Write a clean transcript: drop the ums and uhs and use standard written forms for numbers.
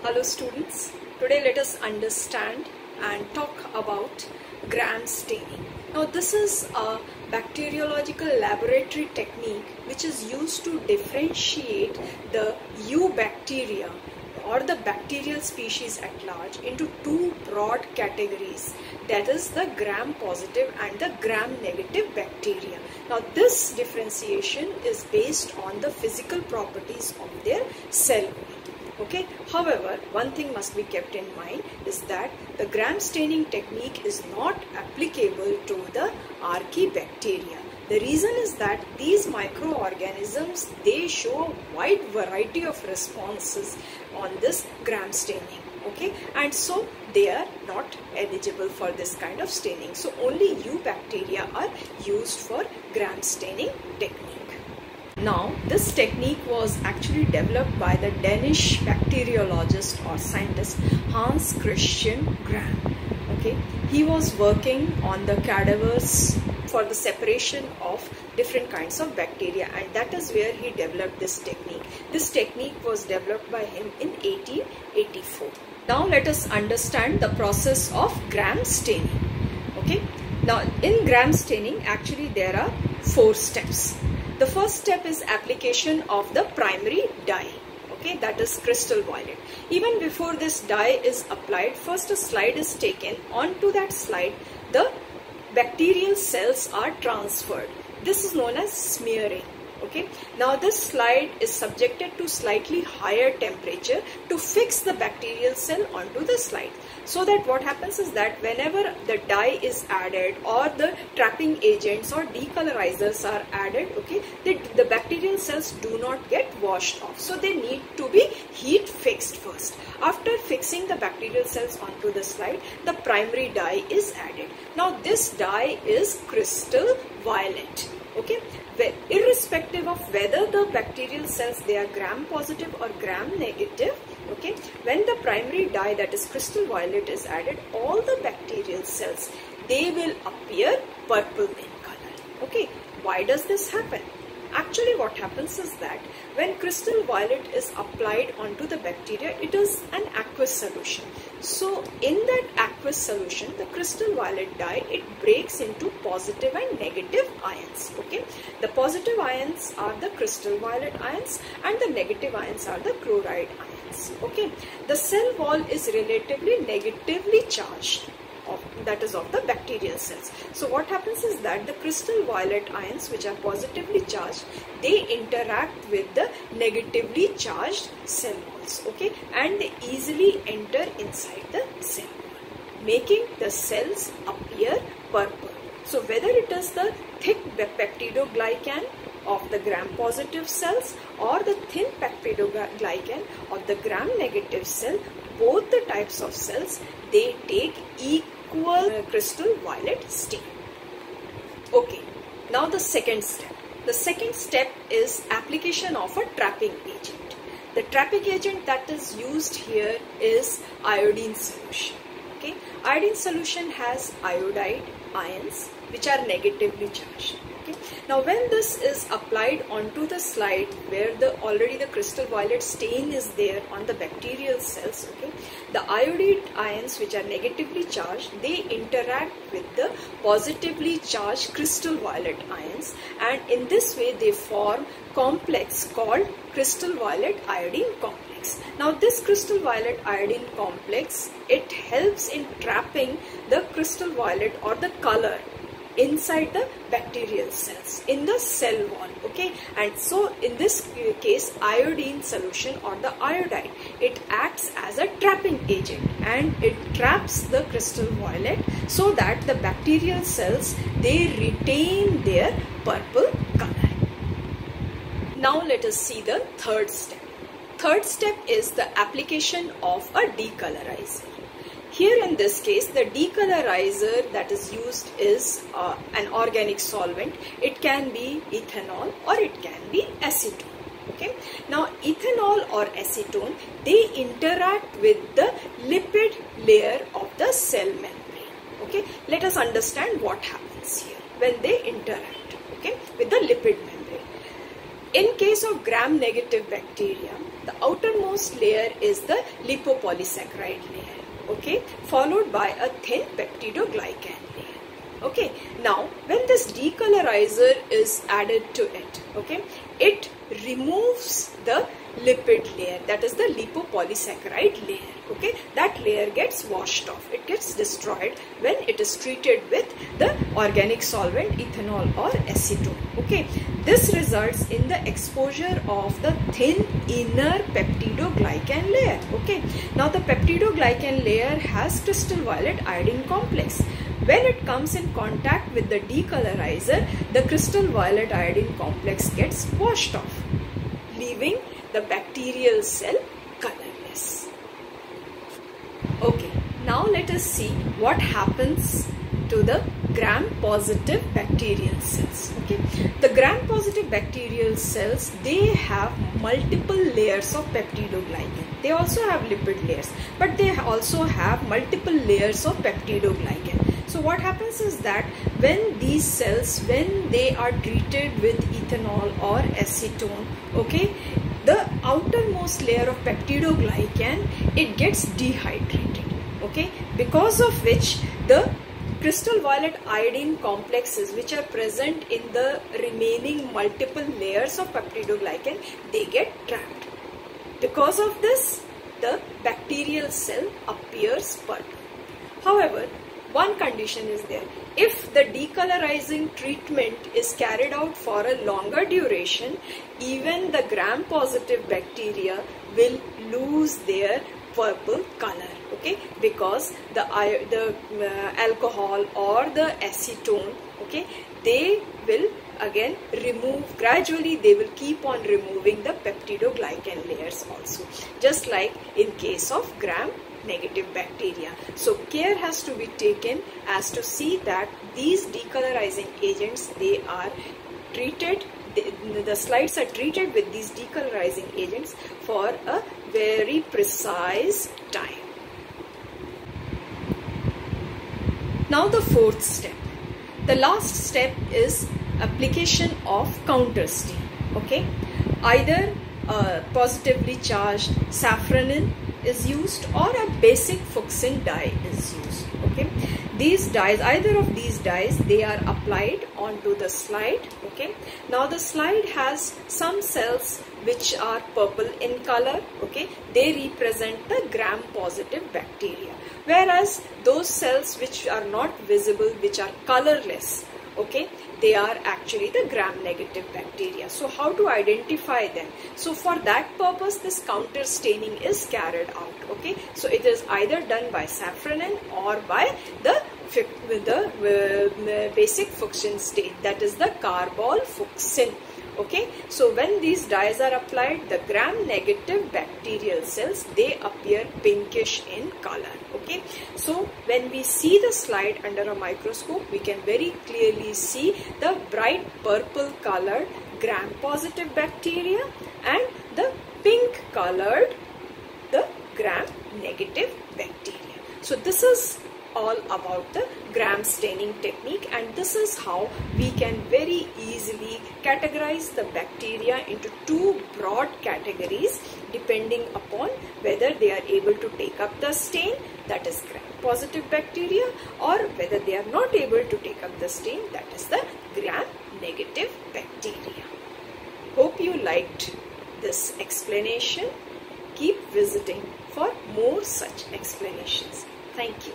Hello students, today let us understand and talk about gram staining. Now this is a bacteriological laboratory technique which is used to differentiate the eubacteria or the bacterial species at large into two broad categories, that is the gram positive and the gram negative bacteria. Now this differentiation is based on the physical properties of their cell weight. Okay. However, one thing must be kept in mind is that the gram staining technique is not applicable to the archaebacteria. The reason is that these microorganisms, they show a wide variety of responses on this gram staining. Okay, and so they are not eligible for this kind of staining. So only eubacteria are used for gram staining technique. Now, this technique was actually developed by the Danish bacteriologist or scientist Hans Christian Gram. Okay, he was working on the cadavers for the separation of different kinds of bacteria, and that is where he developed this technique. This technique was developed by him in 1884. Now, let us understand the process of gram staining. Okay, now in gram staining, actually there are 4 steps. The first step is application of the primary dye, okay, that is crystal violet. Even before this dye is applied, first a slide is taken. Onto that slide, the bacterial cells are transferred. This is known as smearing. Okay. Now this slide is subjected to slightly higher temperature to fix the bacterial cell onto the slide. So that what happens is that whenever the dye is added or the trapping agents or decolorizers are added, okay, the bacterial cells do not get washed off. So they need to be heat fixed first. After fixing the bacterial cells onto the slide, the primary dye is added. Now this dye is crystal violet. Okay, irrespective of whether the bacterial cells, they are gram positive or gram negative, okay, when the primary dye, that is crystal violet, is added, all the bacterial cells, they will appear purple in color. Okay, why does this happen? Actually what happens is that when crystal violet is applied onto the bacteria, it is an aqueous solution. So in that aqueous solution, the crystal violet dye, it breaks into positive and negative ions. Okay, the positive ions are the crystal violet ions and the negative ions are the chloride ions. Okay, the cell wall is relatively negatively charged. That is of the bacterial cells. So what happens is that the crystal violet ions, which are positively charged, they interact with the negatively charged cell walls, okay, and they easily enter inside the cell wall, making the cells appear purple. So whether it is the thick peptidoglycan of the gram positive cells or the thin peptidoglycan of the gram negative cell, both the types of cells, they take equal crystal violet stain. Okay, now the second step. The second step is application of a trapping agent. The trapping agent that is used here is iodine solution. Okay, iodine solution has iodide ions which are negatively charged. Okay. Now when this is applied onto the slide where already the crystal violet stain is there on the bacterial cells, okay, the iodide ions which are negatively charged, they interact with the positively charged crystal violet ions, and in this way they form complex called crystal violet iodine complex. Now this crystal violet iodine complex, it helps in trapping the crystal violet or the color inside the bacterial cells in the cell wall. Okay, and so in this case, iodine solution or the iodide, it acts as a trapping agent and it traps the crystal violet so that the bacterial cells, they retain their purple color. Now let us see the third step. Third step is the application of a decolorizer. Here in this case, the decolorizer that is used is an organic solvent. It can be ethanol or it can be acetone. Okay. Now ethanol or acetone, they interact with the lipid layer of the cell membrane. Okay. Let us understand what happens here when they interact, okay, with the lipid membrane. In case of gram-negative bacteria, the outermost layer is the lipopolysaccharide layer, okay, followed by a thin peptidoglycan layer. Okay, now when this decolorizer is added to it, okay, it removes the lipid layer, that is the lipopolysaccharide layer. Okay, that layer gets washed off, it gets destroyed when it is treated with the organic solvent ethanol or acetone. Okay, this results in the exposure of the thin inner peptidoglycan layer. Okay, now the peptidoglycan layer has crystal violet iodine complex. When it comes in contact with the decolorizer, the crystal violet iodine complex gets washed off, leaving the bacterial cell colorless. Okay, now let us see what happens to the gram-positive bacterial cells. Okay, the gram-positive bacterial cells, they have multiple layers of peptidoglycan. They also have lipid layers, but they also have multiple layers of peptidoglycan. So what happens is that when these cells, when they are treated with ethanol or acetone, okay, the outermost layer of peptidoglycan, it gets dehydrated, okay, because of which the crystal violet iodine complexes which are present in the remaining multiple layers of peptidoglycan, they get trapped. Because of this, the bacterial cell appears purple. However, one condition is there. If the decolorizing treatment is carried out for a longer duration, even the gram-positive bacteria will lose their purple color, okay, because the alcohol or the acetone, okay, they will again gradually they will keep on removing the peptidoglycan layers also, just like in case of gram-negative bacteria. So care has to be taken as to see that these decolorizing agents, they are treated, the slides are treated with these decolorizing agents for a very precise time. Now the fourth step. The last step is application of counter stain. Okay, either positively charged safranin is used or a basic fuchsin dye is used. Okay, these dyes, either of these dyes, they are applied onto the slide. Okay, now the slide has some cells which are purple in color. Okay, they represent the gram-positive bacteria, whereas those cells which are not visible, which are colorless, okay, they are actually the gram-negative bacteria. So how to identify them? So for that purpose, this counter staining is carried out. Okay, so it is either done by safranin or by the basic fuchsin stain, that is the carbol fuchsin. Okay, so when these dyes are applied, the gram-negative bacterial cells, they appear pinkish in color. Okay, so when we see the slide under a microscope, we can very clearly see the bright purple colored gram-positive bacteria and the pink colored the gram-negative bacteria. So this is all about the gram staining technique, and this is how we can very easily categorize the bacteria into two broad categories depending upon whether they are able to take up the stain, that is gram-positive bacteria, or whether they are not able to take up the stain, that is the gram-negative bacteria. Hope you liked this explanation. Keep visiting for more such explanations. Thank you.